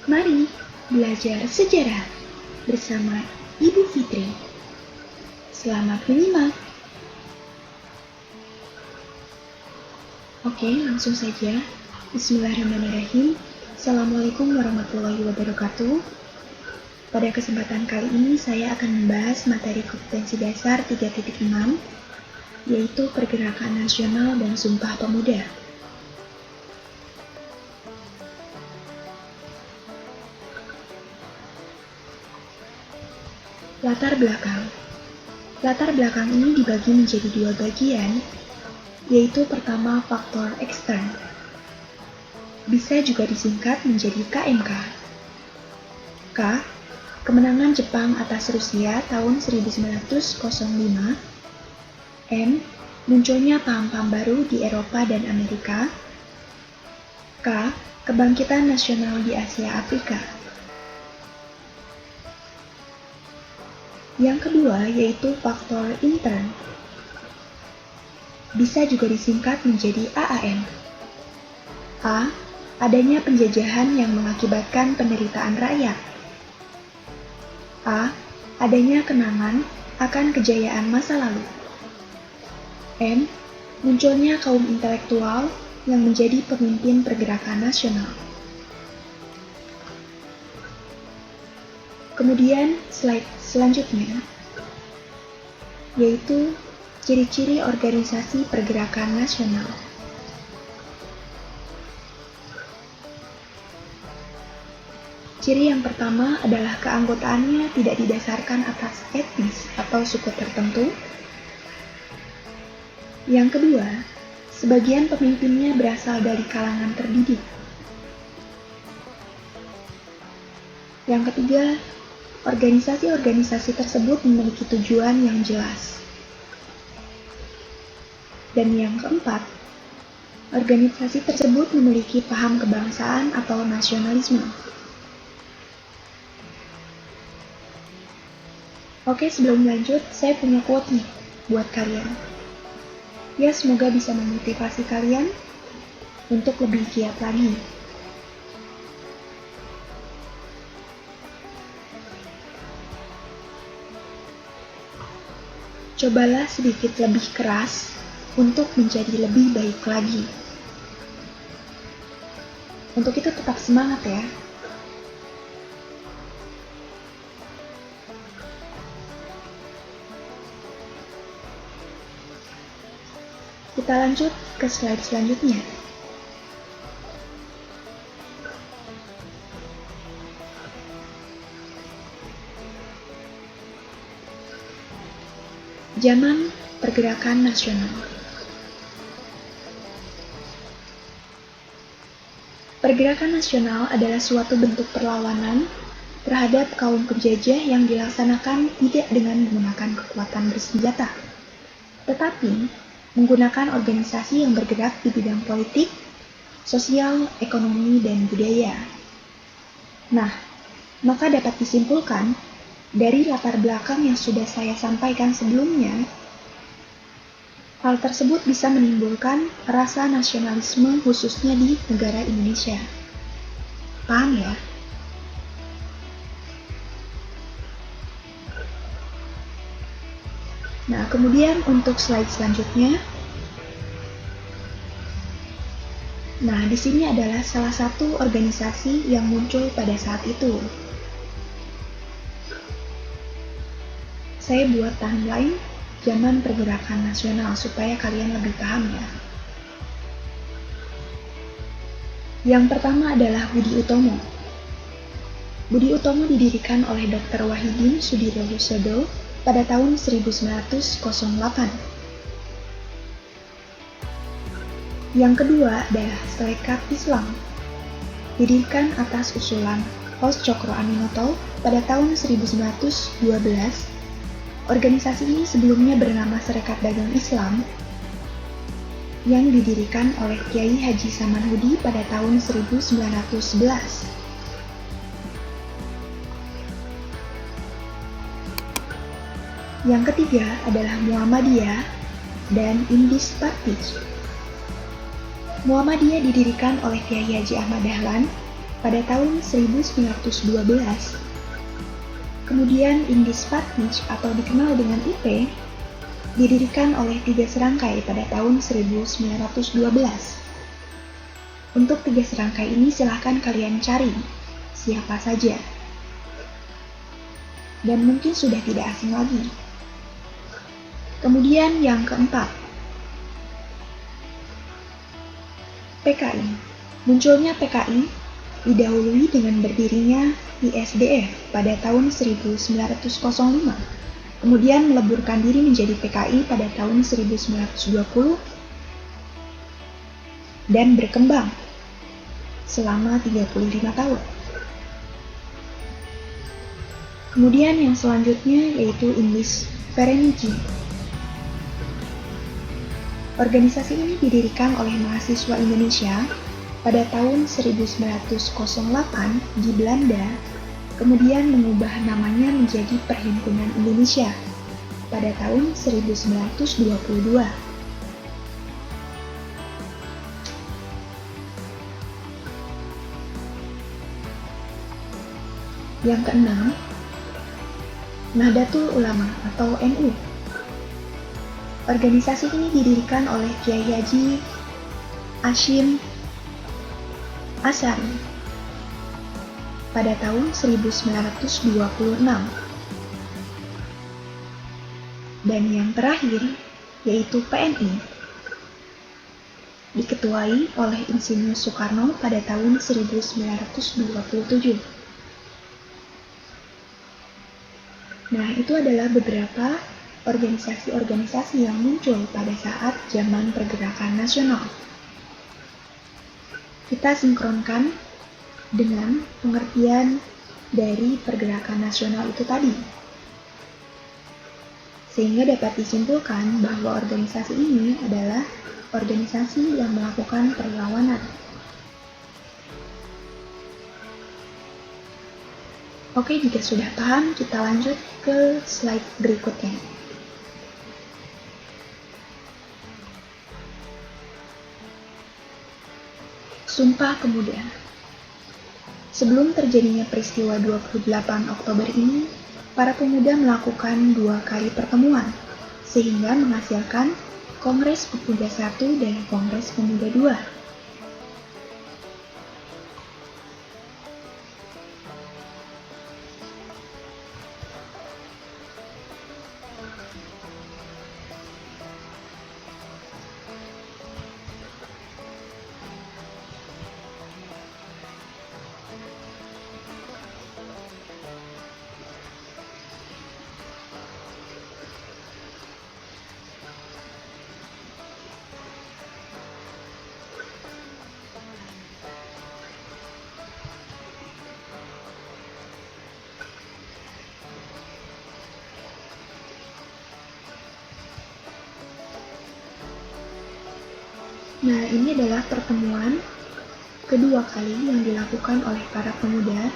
Mari belajar sejarah bersama Ibu Fitri. Selamat menyimak. Oke, langsung saja. Bismillahirrahmanirrahim. Assalamualaikum warahmatullahi wabarakatuh. Pada kesempatan kali ini saya akan membahas materi kompetensi dasar 3.6, yaitu Pergerakan Nasional dan Sumpah Pemuda. Latar belakang. Latar belakang ini dibagi menjadi dua bagian, yaitu pertama faktor ekstern. Bisa juga disingkat menjadi KMK. K. Kemenangan Jepang atas Rusia tahun 1905. M. Munculnya paham-paham baru di Eropa dan Amerika. K. Kebangkitan nasional di Asia Afrika. Yang kedua yaitu faktor intern. Bisa juga disingkat menjadi AAN. A. Adanya penjajahan yang mengakibatkan penderitaan rakyat. A. Adanya kenangan akan kejayaan masa lalu. M. Munculnya kaum intelektual yang menjadi pemimpin pergerakan nasional. Kemudian slide selanjutnya, yaitu ciri-ciri organisasi pergerakan nasional. Ciri yang pertama adalah keanggotaannya tidak didasarkan atas etnis atau suku tertentu. Yang kedua, sebagian pemimpinnya berasal dari kalangan terdidik. Yang ketiga, organisasi-organisasi tersebut memiliki tujuan yang jelas. Dan yang keempat, organisasi tersebut memiliki paham kebangsaan atau nasionalisme. Oke, sebelum lanjut, saya punya quote nih buat kalian. Ya, semoga bisa memotivasi kalian untuk lebih giat lagi. Cobalah sedikit lebih keras untuk menjadi lebih baik lagi. Untuk itu tetap semangat ya. Kita lanjut ke slide selanjutnya. Zaman pergerakan nasional. Pergerakan nasional adalah suatu bentuk perlawanan terhadap kaum penjajah yang dilaksanakan tidak dengan menggunakan kekuatan bersenjata, tetapi menggunakan organisasi yang bergerak di bidang politik, sosial, ekonomi, dan budaya. Nah, maka dapat disimpulkan dari latar belakang yang sudah saya sampaikan sebelumnya, hal tersebut bisa menimbulkan rasa nasionalisme khususnya di negara Indonesia. Paham ya? Nah, kemudian untuk slide selanjutnya. Nah, di sini adalah salah satu organisasi yang muncul pada saat itu. Saya buat timeline zaman pergerakan nasional supaya kalian lebih paham ya. Yang pertama adalah Budi Utomo. Budi Utomo didirikan oleh Dr. Wahidin Sudirohusodo pada tahun 1908. Yang kedua adalah Serikat Islam. Didirikan atas usulan Hos Cokro Aminoto pada tahun 1912. Organisasi ini sebelumnya bernama Serikat Dagang Islam yang didirikan oleh Kiai Haji Samanhudi pada tahun 1911. Yang ketiga adalah Muhammadiyah dan Indis Party. Muhammadiyah didirikan oleh Kiai Haji Ahmad Dahlan pada tahun 1912. Kemudian Indies Partridge atau dikenal dengan IP didirikan oleh 3 serangkai pada tahun 1912. Untuk 3 serangkai ini silahkan kalian cari siapa saja. Dan mungkin sudah tidak asing lagi. Kemudian yang keempat, PKI. Munculnya PKI didahului dengan berdirinya ISDF pada tahun 1905. Kemudian meleburkan diri menjadi PKI pada tahun 1920 dan berkembang selama 35 tahun. Kemudian yang selanjutnya yaitu Indies Ferengi. Organisasi ini didirikan oleh mahasiswa Indonesia pada tahun 1908 di Belanda, kemudian mengubah namanya menjadi Perhimpunan Indonesia pada tahun 1922. Yang keenam, Nahdlatul Ulama atau NU. Organisasi ini didirikan oleh Kiai Haji Hasyim Asy'ari pada tahun 1926. Dan yang terakhir yaitu PNI, diketuai oleh Insinyur Soekarno pada tahun 1927. Nah, itu adalah beberapa organisasi-organisasi yang muncul pada saat zaman pergerakan nasional. Kita sinkronkan dengan pengertian dari pergerakan nasional itu tadi. Sehingga dapat disimpulkan bahwa organisasi ini adalah organisasi yang melakukan perlawanan. Oke, jika sudah paham, kita lanjut ke slide berikutnya. Sumpah Pemuda. Sebelum terjadinya peristiwa 28 Oktober ini, para pemuda melakukan 2 kali pertemuan, sehingga menghasilkan Kongres Pemuda I dan Kongres Pemuda II. Nah, ini adalah pertemuan kedua kali yang dilakukan oleh para pemuda,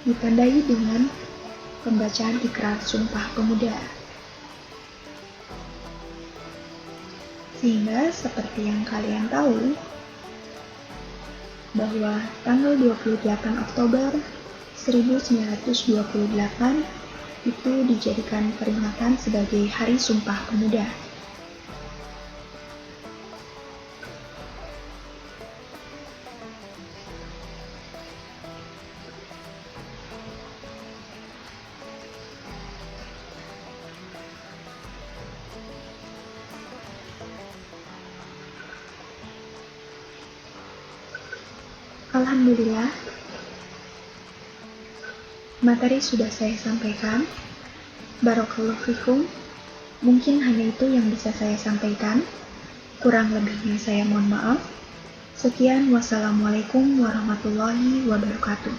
ditandai dengan pembacaan Ikrar Sumpah Pemuda. Sehingga seperti yang kalian tahu, bahwa tanggal 28 Oktober 1928 itu dijadikan peringatan sebagai Hari Sumpah Pemuda. Alhamdulillah, materi sudah saya sampaikan. Barakallahu fikum. Mungkin hanya itu yang bisa saya sampaikan. Kurang lebihnya saya mohon maaf. Sekian, wassalamualaikum warahmatullahi wabarakatuh.